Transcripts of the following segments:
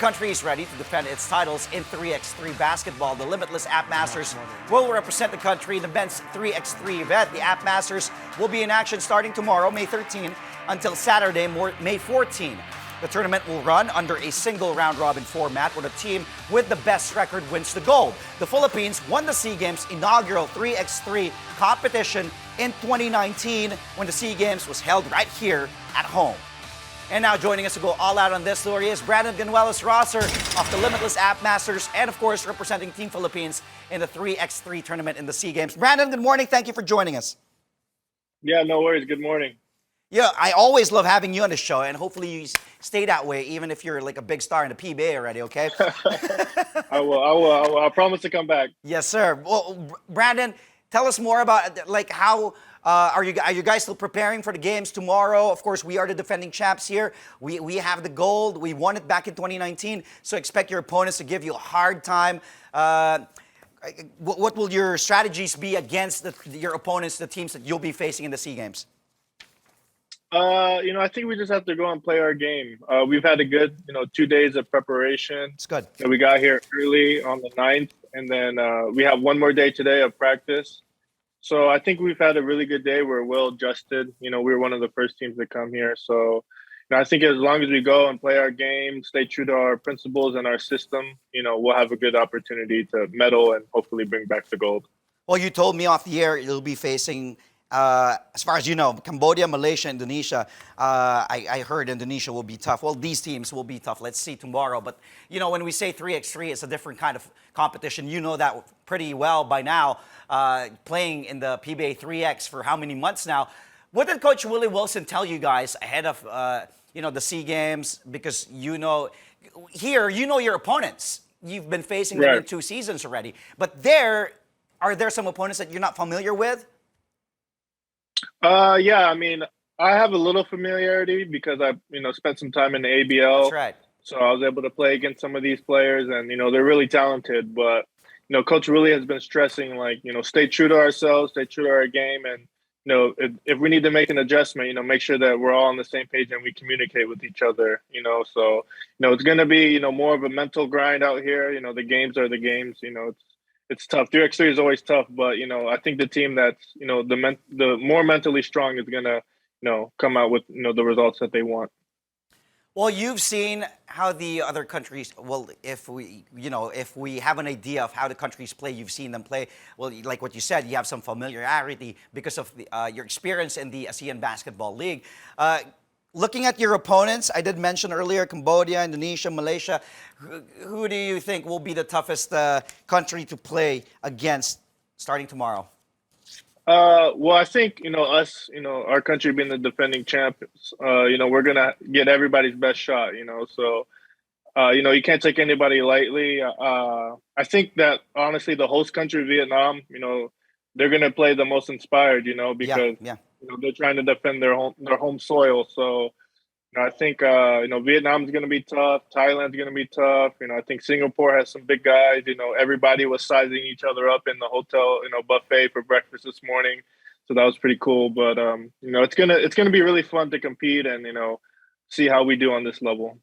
country is ready to defend its titles in 3x3 basketball. The Limitless Appmasters will represent the country in the men's 3x3 event. The Appmasters will be in action starting tomorrow, May 13, until Saturday, May 14. The tournament will run under a single round-robin format where the team with the best record wins the gold. The Philippines won the SEA Games inaugural 3x3 competition in 2019 when the SEA Games was held right here at home. And now joining us to go all out on this story is Brandon Ganuelas-Rosser of the Limitless Appmasters and, of course, representing Team Philippines in the 3x3 tournament in the SEA Games. Brandon, good morning. Thank you for joining us. Yeah, no worries. Good morning. Yeah, I always love having you on the show, and hopefully you stay that way, even if you're like a big star in the PBA already, okay? I will. I promise to come back. Yes, sir. Well, Brandon, tell us more about like how are you guys still preparing for the games tomorrow? Of course, we are the defending champs here. We have the gold. We won it back in 2019, so expect your opponents to give you a hard time. What will your strategies be against your opponents, the teams that you'll be facing in the SEA Games? I think we just have to go and play our game. We've had a good, 2 days of preparation. It's good. We got here early on the 9th, and then we have one more day today of practice. So I think we've had a really good day. We're well adjusted. We were one of the first teams to come here. So I think as long as we go and play our game, stay true to our principles and our system, we'll have a good opportunity to medal and hopefully bring back the gold. Well, you told me off the air you'll be facing as far as you know, Cambodia, Malaysia, Indonesia. I heard Indonesia will be tough. Well, these teams will be tough. Let's see tomorrow. But, when we say 3x3, it's a different kind of competition. You know that pretty well by now, playing in the PBA 3x for how many months now. What did Coach Willie Wilson tell you guys ahead of, the SEA Games? Because here, your opponents. You've been facing them in 2 seasons already. But are there some opponents that you're not familiar with? Yeah, I have a little familiarity because I, spent some time in the ABL. That's right. So I was able to play against some of these players and, they're really talented. But, Coach really has been stressing, stay true to ourselves, stay true to our game. And, if we need to make an adjustment, make sure that we're all on the same page and we communicate with each other, So, it's going to be, more of a mental grind out here. The games are the games, It's tough. 3x3 is always tough, but I think the team that's the more mentally strong is gonna come out with the results that they want. Well, you've seen how the other countries. Well, if we have an idea of how the countries play, you've seen them play. Well, like what you said, you have some familiarity because of your experience in the ASEAN Basketball League. Looking at your opponents, I did mention earlier Cambodia, Indonesia, Malaysia. Who do you think will be the toughest country to play against starting tomorrow? Well, I think, us, our country being the defending champions, we're going to get everybody's best shot, So, you can't take anybody lightly. I think that, honestly, the host country, Vietnam, they're going to play the most inspired, because they're trying to defend their home soil. So, I think Vietnam's going to be tough. Thailand's going to be tough. I think Singapore has some big guys. Everybody was sizing each other up in the hotel, buffet for breakfast this morning. So that was pretty cool. But it's gonna be really fun to compete and see how we do on this level.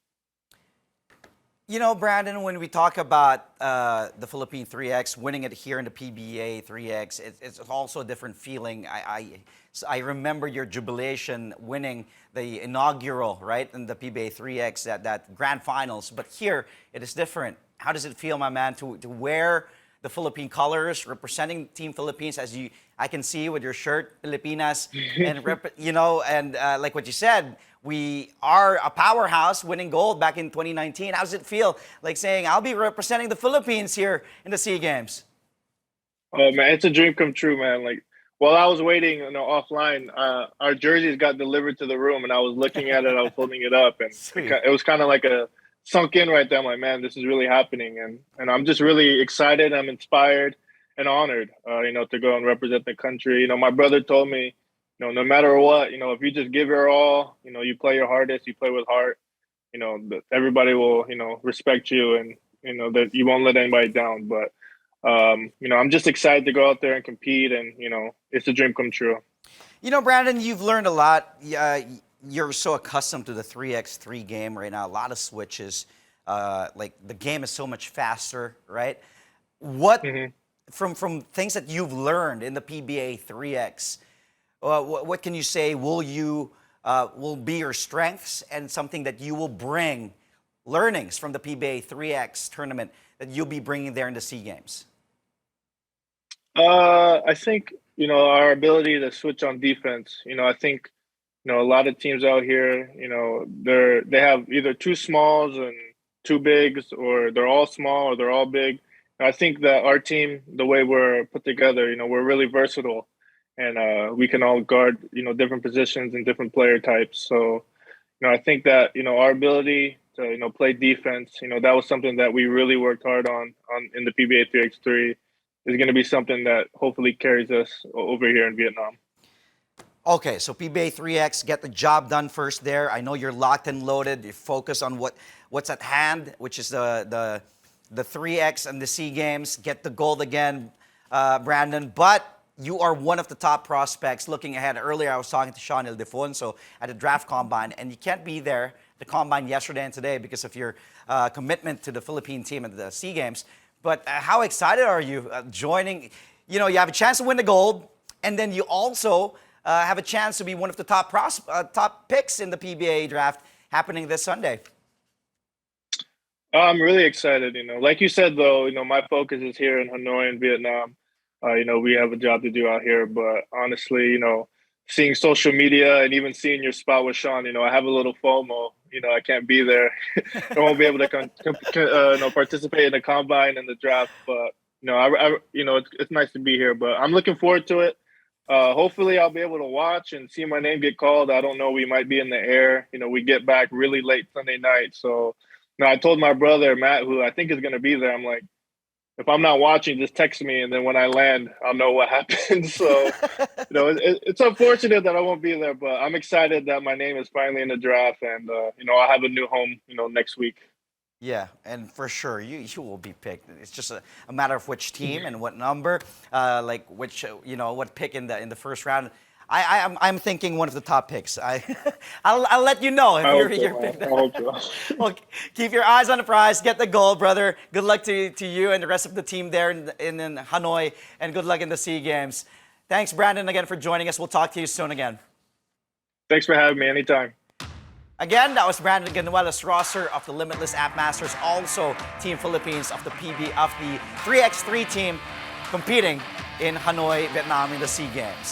Brandon, when we talk about the Philippine 3X, winning it here in the PBA 3X, it's also a different feeling. I remember your jubilation winning the inaugural, right, in the PBA 3X, that grand finals. But here, it is different. How does it feel, my man, to wear the Philippine colors, representing Team Philippines, I can see with your shirt, Pilipinas, and like what you said, we are a powerhouse, winning gold back in 2019. How does it feel, like saying, I'll be representing the Philippines here in the SEA Games? Oh man, it's a dream come true, man. Like while I was waiting, offline, our jerseys got delivered to the room, and I was looking at it, I was holding it up, and it was kind of like a sunk in right there. I'm like, man, this is really happening, and I'm just really excited. I'm inspired and honored, to go and represent the country. My brother told me, no matter what, if you just give your all, you play your hardest, you play with heart, everybody will, respect you, and that you won't let anybody down. But I'm just excited to go out there and compete, and it's a dream come true. Brandon, you've learned a lot. You're so accustomed to the 3x3 game right now, a lot of switches. like the game is so much faster, right? What Mhm. from things that you've learned in the PBA 3X, what can you say will be your strengths and something that you will bring learnings from the PBA 3X tournament that you'll be bringing there in the SEA Games? I think our ability to switch on defense. I think a lot of teams out here, they have either two smalls and two bigs, or they're all small or they're all big. I think that our team, the way we're put together, we're really versatile, and we can all guard different positions and different player types. So I think that our ability to play defense, that was something that we really worked hard on in the PBA 3x3, is going to be something that hopefully carries us over here in Vietnam. Okay, so PBA 3X, get the job done first there. I know you're locked and loaded. You focus on what's at hand, which is the 3X and the SEA Games. Get the gold again, Brandon. But you are one of the top prospects looking ahead. Earlier, I was talking to Sean Ildefonso at the draft combine, and you can't be there, the combine yesterday and today, because of your commitment to the Philippine team at the SEA Games. But how excited are you joining? You have a chance to win the gold, and then you also have a chance to be one of the top picks in the PBA draft happening this Sunday. I'm really excited. Like you said, though, my focus is here in Hanoi in Vietnam. We have a job to do out here, but honestly, seeing social media and even seeing your spot with Sean, I have a little FOMO. I can't be there. I won't be able to participate in the combine and the draft, but it's nice to be here. But I'm looking forward to it. Hopefully I'll be able to watch and see my name get called. I don't know. We might be in the air. We get back really late Sunday night. So, I told my brother, Matt, who I think is going to be there, I'm like, if I'm not watching, just text me. And then when I land, I'll know what happened. So, it's unfortunate that I won't be there, but I'm excited that my name is finally in the draft, and, I'll have a new home, next week. Yeah, and for sure, you will be picked. It's just a matter of which team and what number, like which, what pick in the first round. I'm thinking one of the top picks. I'll let you know if you're picked. I hope so. Well, keep your eyes on the prize. Get the gold, brother. Good luck to you and the rest of the team there in Hanoi, and good luck in the SEA Games. Thanks, Brandon, again for joining us. We'll talk to you soon again. Thanks for having me. Anytime. Again, that was Brandon Ganuelas-Rosser of the Limitless Appmasters, also Team Philippines of the 3x3 team competing in Hanoi, Vietnam in the SEA Games.